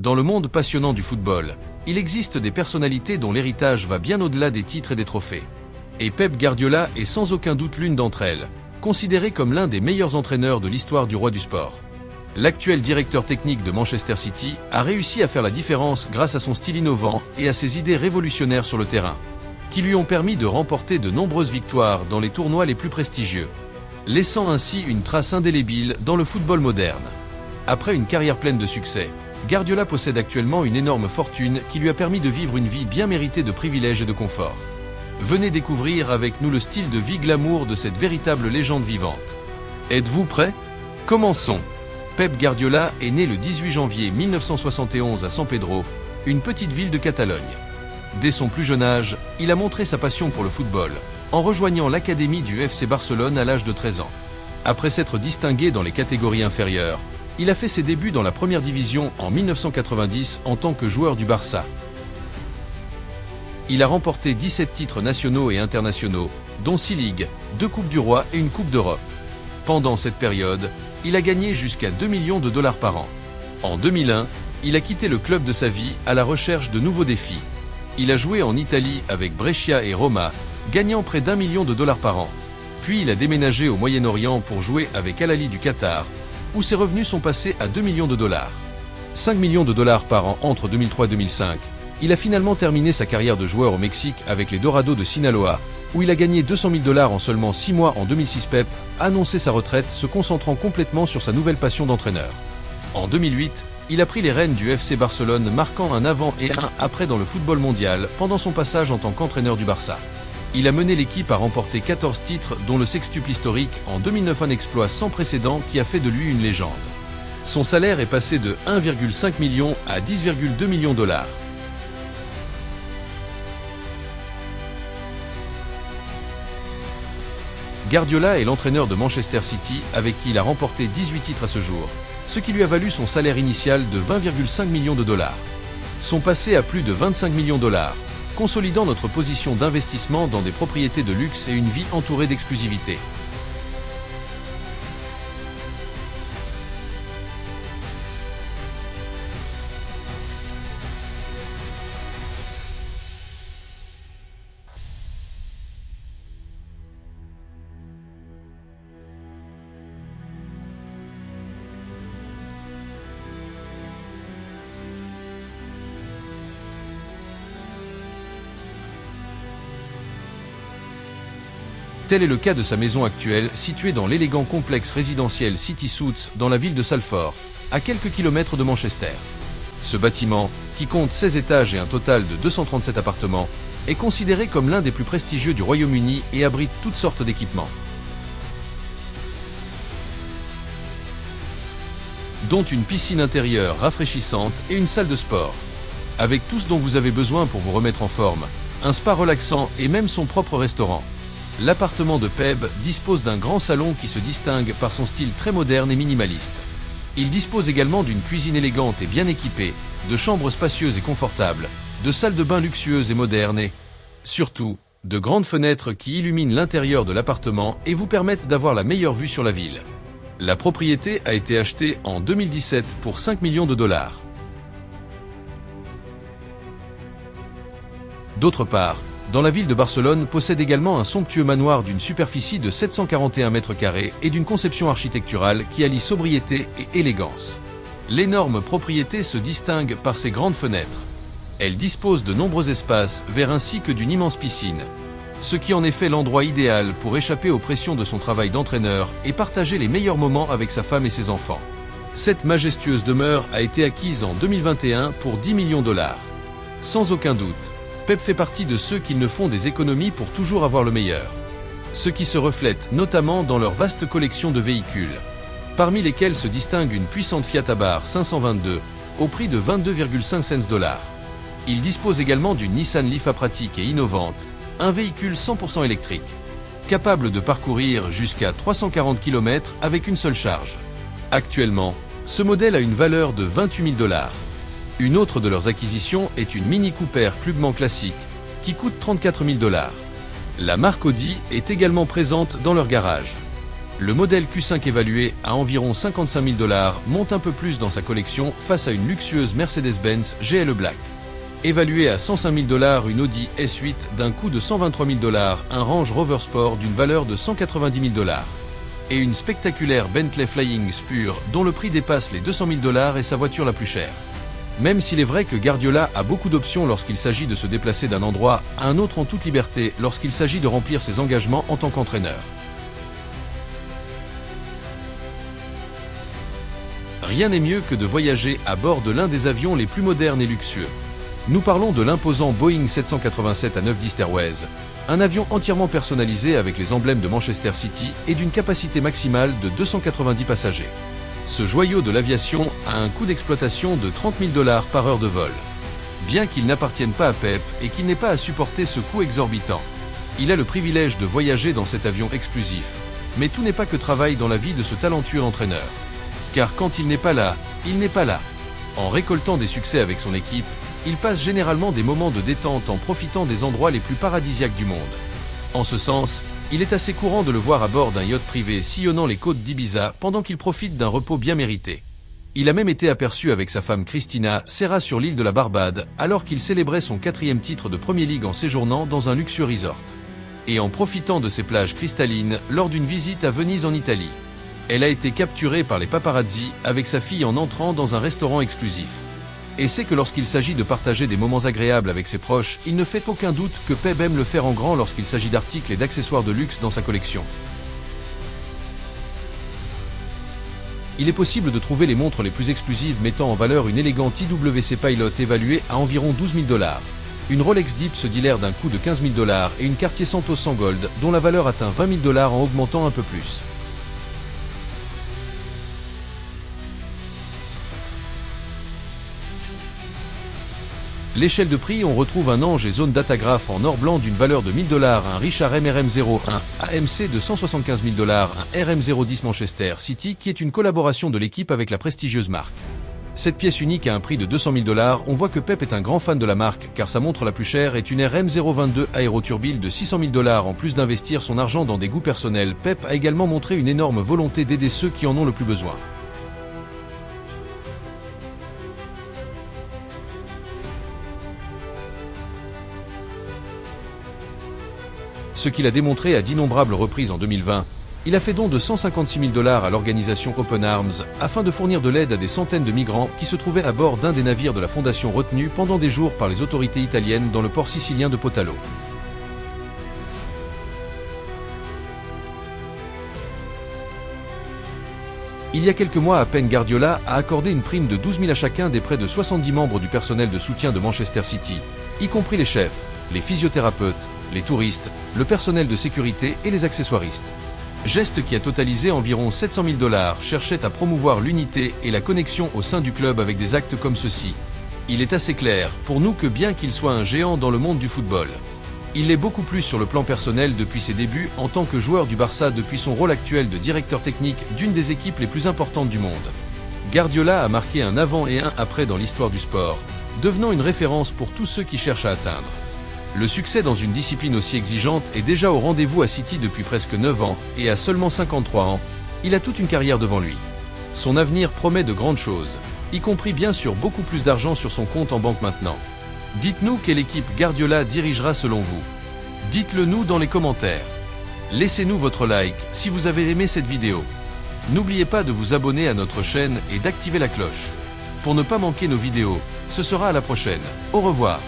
Dans le monde passionnant du football, il existe des personnalités dont l'héritage va bien au-delà des titres et des trophées. Et Pep Guardiola est sans aucun doute l'une d'entre elles, considéré comme l'un des meilleurs entraîneurs de l'histoire du roi du sport. L'actuel directeur technique de Manchester City a réussi à faire la différence grâce à son style innovant et à ses idées révolutionnaires sur le terrain, qui lui ont permis de remporter de nombreuses victoires dans les tournois les plus prestigieux, laissant ainsi une trace indélébile dans le football moderne. Après une carrière pleine de succès, Guardiola possède actuellement une énorme fortune qui lui a permis de vivre une vie bien méritée de privilèges et de confort. Venez découvrir avec nous le style de vie glamour de cette véritable légende vivante. Êtes-vous prêts? Commençons. Pep Guardiola est né le 18 janvier 1971 à San Pedro, une petite ville de Catalogne. Dès son plus jeune âge, il a montré sa passion pour le football, en rejoignant l'académie du FC Barcelone à l'âge de 13 ans. Après s'être distingué dans les catégories inférieures, il a fait ses débuts dans la première division en 1990 en tant que joueur du Barça. Il a remporté 17 titres nationaux et internationaux, dont 6 ligues, 2 Coupes du Roi et une Coupe d'Europe. Pendant cette période, il a gagné jusqu'à 2 millions de dollars par an. En 2001, il a quitté le club de sa vie à la recherche de nouveaux défis. Il a joué en Italie avec Brescia et Roma, gagnant près d'1 million de dollars par an. Puis il a déménagé au Moyen-Orient pour jouer avec Al Ahly du Qatar, où ses revenus sont passés à 2 millions de dollars. 5 millions de dollars par an entre 2003 et 2005. Il a finalement terminé sa carrière de joueur au Mexique avec les Dorados de Sinaloa, où il a gagné 200 000 dollars en seulement 6 mois en 2006. Pep a annoncé sa retraite, se concentrant complètement sur sa nouvelle passion d'entraîneur. En 2008, il a pris les rênes du FC Barcelone, marquant un avant et un après dans le football mondial pendant son passage en tant qu'entraîneur du Barça. Il a mené l'équipe à remporter 14 titres, dont le sextuple historique en 2009, un exploit sans précédent qui a fait de lui une légende. Son salaire est passé de 1,5 million à 10,2 millions de dollars. Guardiola est l'entraîneur de Manchester City avec qui il a remporté 18 titres à ce jour, ce qui lui a valu son salaire initial de 20,5 millions de dollars. Son passé à plus de 25 millions de dollars, consolidant notre position d'investissement dans des propriétés de luxe et une vie entourée d'exclusivité. Tel est le cas de sa maison actuelle, située dans l'élégant complexe résidentiel City Suites dans la ville de Salford, à quelques kilomètres de Manchester. Ce bâtiment, qui compte 16 étages et un total de 237 appartements, est considéré comme l'un des plus prestigieux du Royaume-Uni et abrite toutes sortes d'équipements, dont une piscine intérieure rafraîchissante et une salle de sport. Avec tout ce dont vous avez besoin pour vous remettre en forme, un spa relaxant et même son propre restaurant. L'appartement de Pep dispose d'un grand salon qui se distingue par son style très moderne et minimaliste. Il dispose également d'une cuisine élégante et bien équipée, de chambres spacieuses et confortables, de salles de bain luxueuses et modernes et, surtout, de grandes fenêtres qui illuminent l'intérieur de l'appartement et vous permettent d'avoir la meilleure vue sur la ville. La propriété a été achetée en 2017 pour 5 millions de dollars. D'autre part, dans la ville de Barcelone possède également un somptueux manoir d'une superficie de 741 mètres carrés et d'une conception architecturale qui allie sobriété et élégance. L'énorme propriété se distingue par ses grandes fenêtres. Elle dispose de nombreux espaces verts ainsi que d'une immense piscine, ce qui en est fait l'endroit idéal pour échapper aux pressions de son travail d'entraîneur et partager les meilleurs moments avec sa femme et ses enfants. Cette majestueuse demeure a été acquise en 2021 pour 10 millions de dollars. Sans aucun doute, Pep fait partie de ceux qui ne font des économies pour toujours avoir le meilleur. Ce qui se reflète notamment dans leur vaste collection de véhicules, parmi lesquels se distingue une puissante Fiat Abarth 522 au prix de 22,5 cents dollars. Il dispose également d'une Nissan Leaf pratique et innovante, un véhicule 100% électrique, capable de parcourir jusqu'à 340 km avec une seule charge. Actuellement, ce modèle a une valeur de 28 000 dollars. Une autre de leurs acquisitions est une Mini Cooper Clubman classique, qui coûte 34 000 dollars. La marque Audi est également présente dans leur garage. Le modèle Q5 évalué à environ 55 000 $, monte un peu plus dans sa collection face à une luxueuse Mercedes-Benz GLE Black. Évalué à 105 000 $, une Audi S8 d'un coût de 123 000 $, un Range Rover Sport d'une valeur de 190 000 $. Et une spectaculaire Bentley Flying Spur dont le prix dépasse les 200 000 $ est sa voiture la plus chère. Même s'il est vrai que Guardiola a beaucoup d'options lorsqu'il s'agit de se déplacer d'un endroit à un autre en toute liberté lorsqu'il s'agit de remplir ses engagements en tant qu'entraîneur. Rien n'est mieux que de voyager à bord de l'un des avions les plus modernes et luxueux. Nous parlons de l'imposant Boeing 787 à 910 Airways, un avion entièrement personnalisé avec les emblèmes de Manchester City et d'une capacité maximale de 290 passagers. Ce joyau de l'aviation a un coût d'exploitation de 30 000 $ par heure de vol. Bien qu'il n'appartienne pas à Pep et qu'il n'ait pas à supporter ce coût exorbitant, il a le privilège de voyager dans cet avion exclusif. Mais tout n'est pas que travail dans la vie de ce talentueux entraîneur. Car quand il n'est pas là, il n'est pas là. En récoltant des succès avec son équipe, il passe généralement des moments de détente en profitant des endroits les plus paradisiaques du monde. En ce sens, il est assez courant de le voir à bord d'un yacht privé sillonnant les côtes d'Ibiza pendant qu'il profite d'un repos bien mérité. Il a même été aperçu avec sa femme Christina Serra sur l'île de la Barbade alors qu'il célébrait son 4e titre de Premier League en séjournant dans un luxueux resort. Et en profitant de ses plages cristallines lors d'une visite à Venise en Italie. Elle a été capturée par les paparazzi avec sa fille en entrant dans un restaurant exclusif. Et c'est que lorsqu'il s'agit de partager des moments agréables avec ses proches, il ne fait aucun doute que Pep aime le faire en grand lorsqu'il s'agit d'articles et d'accessoires de luxe dans sa collection. Il est possible de trouver les montres les plus exclusives mettant en valeur une élégante IWC Pilot évaluée à environ 12 000 $, une Rolex Deep se dilère d'un coût de 15 000 $ et une Cartier Santos 100 Gold dont la valeur atteint 20 000 $ en augmentant un peu plus. L'échelle de prix, on retrouve un Ange et zone datographe en or blanc d'une valeur de 1000 $, un Richard MRM01 AMC de 175 000 $, un RM010 Manchester City qui est une collaboration de l'équipe avec la prestigieuse marque. Cette pièce unique à un prix de 200 000 $, on voit que Pep est un grand fan de la marque car sa montre la plus chère est une RM022 Aéroturbile de 600 000 $. En plus d'investir son argent dans des goûts personnels, Pep a également montré une énorme volonté d'aider ceux qui en ont le plus besoin. Ce qu'il a démontré à d'innombrables reprises en 2020, il a fait don de 156 000 $ à l'organisation Open Arms afin de fournir de l'aide à des centaines de migrants qui se trouvaient à bord d'un des navires de la fondation retenus pendant des jours par les autorités italiennes dans le port sicilien de Potalo. Il y a quelques mois à peine, Guardiola a accordé une prime de 12 000 à chacun des près de 70 membres du personnel de soutien de Manchester City, y compris les chefs, les physiothérapeutes, les touristes, le personnel de sécurité et les accessoiristes. Geste qui a totalisé environ 700 000 $, cherchait à promouvoir l'unité et la connexion au sein du club avec des actes comme ceci. Il est assez clair, pour nous, que bien qu'il soit un géant dans le monde du football, il l'est beaucoup plus sur le plan personnel depuis ses débuts en tant que joueur du Barça depuis son rôle actuel de directeur technique d'une des équipes les plus importantes du monde. Guardiola a marqué un avant et un après dans l'histoire du sport, devenant une référence pour tous ceux qui cherchent à atteindre. Le succès dans une discipline aussi exigeante est déjà au rendez-vous à City depuis presque 9 ans et à seulement 53 ans, il a toute une carrière devant lui. Son avenir promet de grandes choses, y compris bien sûr beaucoup plus d'argent sur son compte en banque maintenant. Dites-nous quelle équipe Guardiola dirigera selon vous. Dites-le nous dans les commentaires. Laissez-nous votre like si vous avez aimé cette vidéo. N'oubliez pas de vous abonner à notre chaîne et d'activer la cloche. Pour ne pas manquer nos vidéos, ce sera à la prochaine. Au revoir.